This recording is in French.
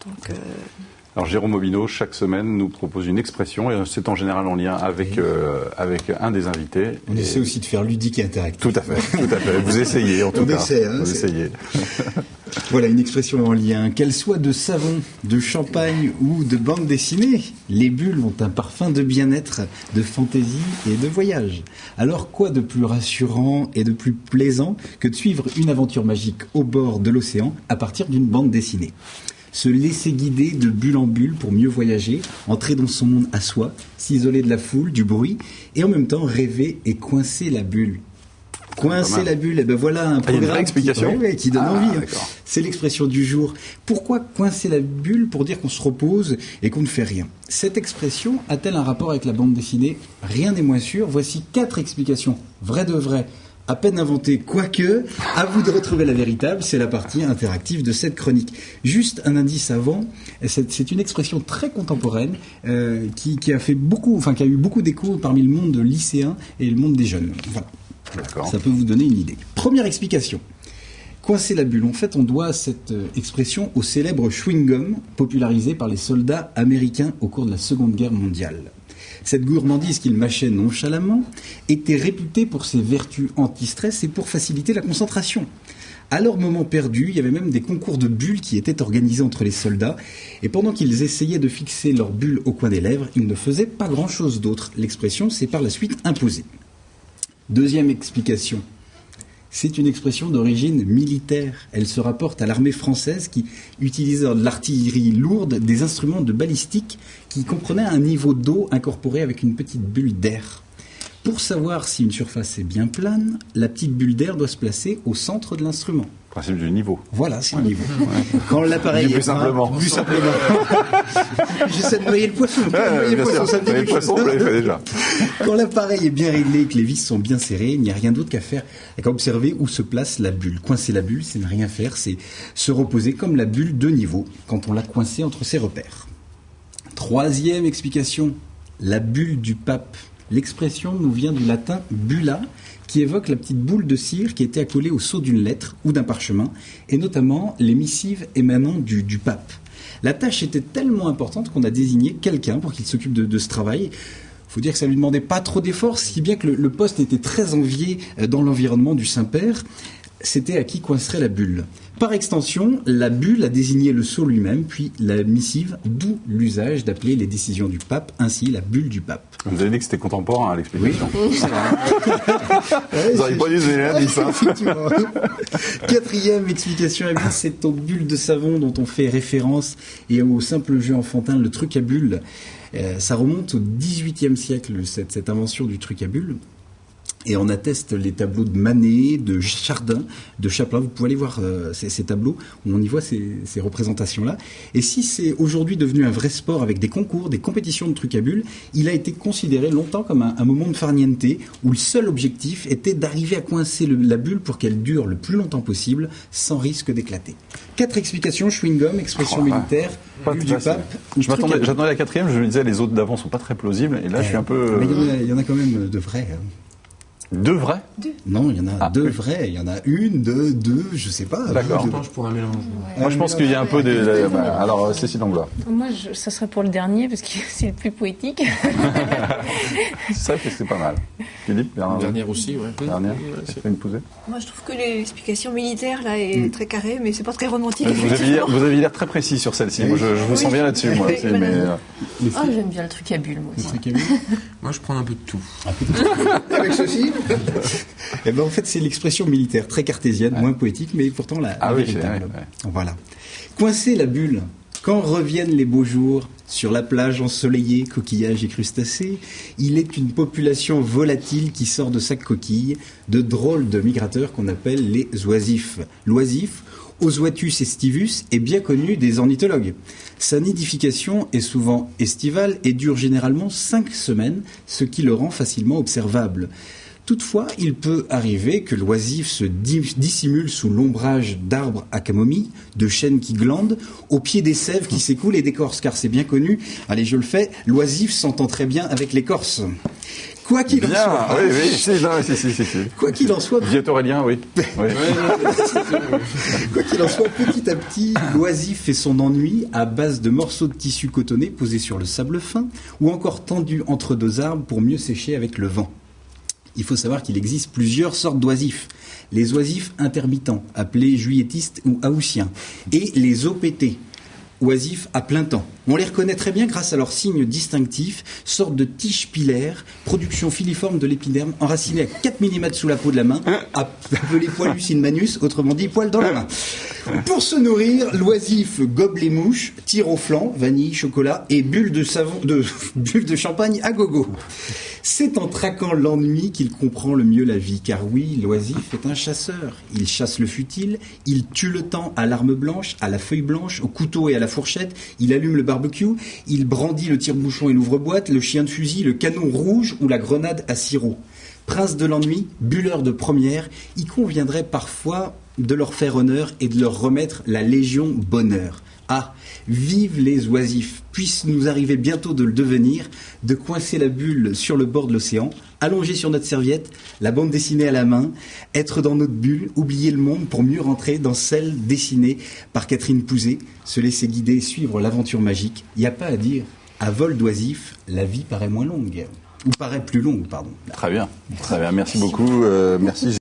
Donc, Alors Jérôme Aubineau, chaque semaine, nous propose une expression, et c'est en général en lien avec un des invités. On essaie aussi de faire ludique et interactif. Tout à fait. Vous essayez, en tout cas. Vous essayez. Voilà, une expression en lien. Qu'elle soit de savon, de champagne ou de bande dessinée, les bulles ont un parfum de bien-être, de fantaisie et de voyage. Alors, quoi de plus rassurant et de plus plaisant que de suivre une aventure magique au bord de l'océan à partir d'une bande dessinée ? Se laisser guider de bulle en bulle pour mieux voyager, entrer dans son monde à soi, s'isoler de la foule, du bruit, et en même temps rêver et coincer la bulle. Coincer la bulle, et ben voilà un programme une vraie explication qui donne envie. D'accord. C'est l'expression du jour. Pourquoi coincer la bulle pour dire qu'on se repose et qu'on ne fait rien ? Cette expression a-t-elle un rapport avec la bande dessinée ? Rien n'est moins sûr. Voici 4 explications, vraies de vraies, à peine inventées, quoique, à vous de retrouver la véritable, c'est la partie interactive de cette chronique. Juste un indice avant, c'est une expression très contemporaine qui a fait qui a eu beaucoup d'écho parmi le monde lycéen et le monde des jeunes. Voilà. D'accord. Ça peut vous donner une idée. Première explication. Coincer la bulle. En fait, on doit cette expression au célèbre chewing-gum popularisé par les soldats américains au cours de la Seconde Guerre mondiale. Cette gourmandise qu'ils mâchaient nonchalamment était réputée pour ses vertus anti-stress et pour faciliter la concentration. À leur moment perdu, il y avait même des concours de bulles qui étaient organisés entre les soldats. Et pendant qu'ils essayaient de fixer leur bulle au coin des lèvres, ils ne faisaient pas grand-chose d'autre. L'expression s'est par la suite imposée. Deuxième explication. C'est une expression d'origine militaire. Elle se rapporte à l'armée française qui utilisait de l'artillerie lourde, des instruments de balistique qui comprenaient un niveau d'eau incorporé avec une petite bulle d'air. Pour savoir si une surface est bien plane, la petite bulle d'air doit se placer au centre de l'instrument. Principe du niveau. Voilà, c'est le niveau. Quand l'appareil plus simplement. Plus simplement. J'essaie de noyer le poisson. Ça me dit quelque chose. Vous l'avez fait déjà. Quand l'appareil est bien réglé et que les vis sont bien serrées, il n'y a rien d'autre qu'à faire, qu'à observer où se place la bulle. Coincer la bulle, c'est ne rien faire, c'est se reposer comme la bulle de niveau quand on l'a coincée entre ses repères. Troisième explication, la bulle du pape. L'expression nous vient du latin bulla, qui évoque la petite boule de cire qui était accolée au sceau d'une lettre ou d'un parchemin, et notamment les missives émanant du pape. La tâche était tellement importante qu'on a désigné quelqu'un pour qu'il s'occupe de ce travail. Il faut dire que ça ne lui demandait pas trop d'efforts, si bien que le poste était très envié dans l'environnement du Saint-Père. C'était à qui coincerait la bulle. Par extension, la bulle a désigné le sceau lui-même, puis la missive, d'où l'usage d'appeler les décisions du pape ainsi la bulle du pape. Vous avez dit que c'était contemporain, l'explication. Oui, c'est vrai. Vous n'auriez pas dû donner l'indice, hein. Effectivement. Quatrième explication à bulle, c'est aux bulles de savon dont on fait référence et au simple jeu enfantin, le truc à bulles. Ça remonte au XVIIIe siècle, cette invention du truc à bulles. Et on atteste les tableaux de Manet, de Chardin, de Chaplin. Vous pouvez aller voir ces tableaux où on y voit ces représentations-là. Et si c'est aujourd'hui devenu un vrai sport avec des concours, des compétitions de trucs à bulles, il a été considéré longtemps comme un moment de farniente où le seul objectif était d'arriver à coincer la bulle pour qu'elle dure le plus longtemps possible sans risque d'éclater. 4 explications, chewing-gum, expression militaire, bulle du pape. J'attendais la quatrième, je me disais les autres d'avant sont pas très plausibles, et là je suis un peu... Mais il y en a quand même de vrais. Deux vrais ? Non, il y en a deux vrais. Il y en a une, deux, je sais pas. D'accord. Je penche pour un mélange. Moi, je pense qu'il y a un peu des... Alors, Cécile Langlois. moi, ça serait pour le dernier, parce que c'est le plus poétique. C'est vrai que c'est pas mal. Philippe, Bernard. Dernière aussi, ouais. Dernière, c'est une pousée. Moi, je trouve que l'explication militaire, là, est très carrée, mais c'est pas très romantique. Vous avez l'air très précis sur celle-ci. Moi, je vous sens bien là-dessus, moi. J'aime bien le truc à bulles, moi aussi. Moi, je prends un peu de tout. Avec ceci Eh ben, en fait, c'est l'expression militaire, très cartésienne, moins poétique, mais pourtant la véritable. Voilà. Coincer la bulle. Quand reviennent les beaux jours, sur la plage ensoleillée, coquillages et crustacés, il est une population volatile qui sort de sa coquille, de drôles de migrateurs qu'on appelle les oisifs. L'oisif, Osuatus estivus, est bien connu des ornithologues. Sa nidification est souvent estivale et dure généralement 5 semaines, ce qui le rend facilement observable. Toutefois, il peut arriver que l'oisif se dissimule sous l'ombrage d'arbres à camomille, de chênes qui glandent, au pied des sèves qui s'écoulent et d'écorce, car c'est bien connu, allez je le fais, l'oisif s'entend très bien avec l'écorce. Quoi qu'il en Bien, soit, si. quoi qu'il en soit, Viet Aurélien, oui. Oui. quoi qu'il en soit, petit à petit, l'oisif fait son ennui à base de morceaux de tissu cotonné posés sur le sable fin ou encore tendus entre deux arbres pour mieux sécher avec le vent. Il faut savoir qu'il existe plusieurs sortes d'oisifs. Les oisifs intermittents, appelés juilletistes ou haussiens, et les OPT, oisifs à plein temps. On les reconnaît très bien grâce à leurs signes distinctifs, sorte de tiges pilaires, production filiforme de l'épiderme, enracinée à 4 mm sous la peau de la main, appelé poilus in manus, autrement dit poil dans la main. Pour se nourrir, l'oisif gobe les mouches, tire au flanc, vanille, chocolat et bulles de champagne à gogo. C'est en traquant l'ennui qu'il comprend le mieux la vie, car oui, l'oisif est un chasseur. Il chasse le futile, il tue le temps à l'arme blanche, à la feuille blanche, au couteau et à la fourchette, il allume le barbecue, il brandit le tire-bouchon et l'ouvre-boîte, le chien de fusil, le canon rouge ou la grenade à sirop. Prince de l'ennui, bulleur de première, il conviendrait parfois de leur faire honneur et de leur remettre la Légion Bonheur. Ah, vive les oisifs, puisse nous arriver bientôt de le devenir, de coincer la bulle sur le bord de l'océan, allonger sur notre serviette, la bande dessinée à la main, être dans notre bulle, oublier le monde pour mieux rentrer dans celle dessinée par Catherine Pouzet, se laisser guider, suivre l'aventure magique. Il n'y a pas à dire, à vol d'oisif, la vie paraît moins longue, ou paraît plus longue, pardon. Très bien, merci beaucoup, merci.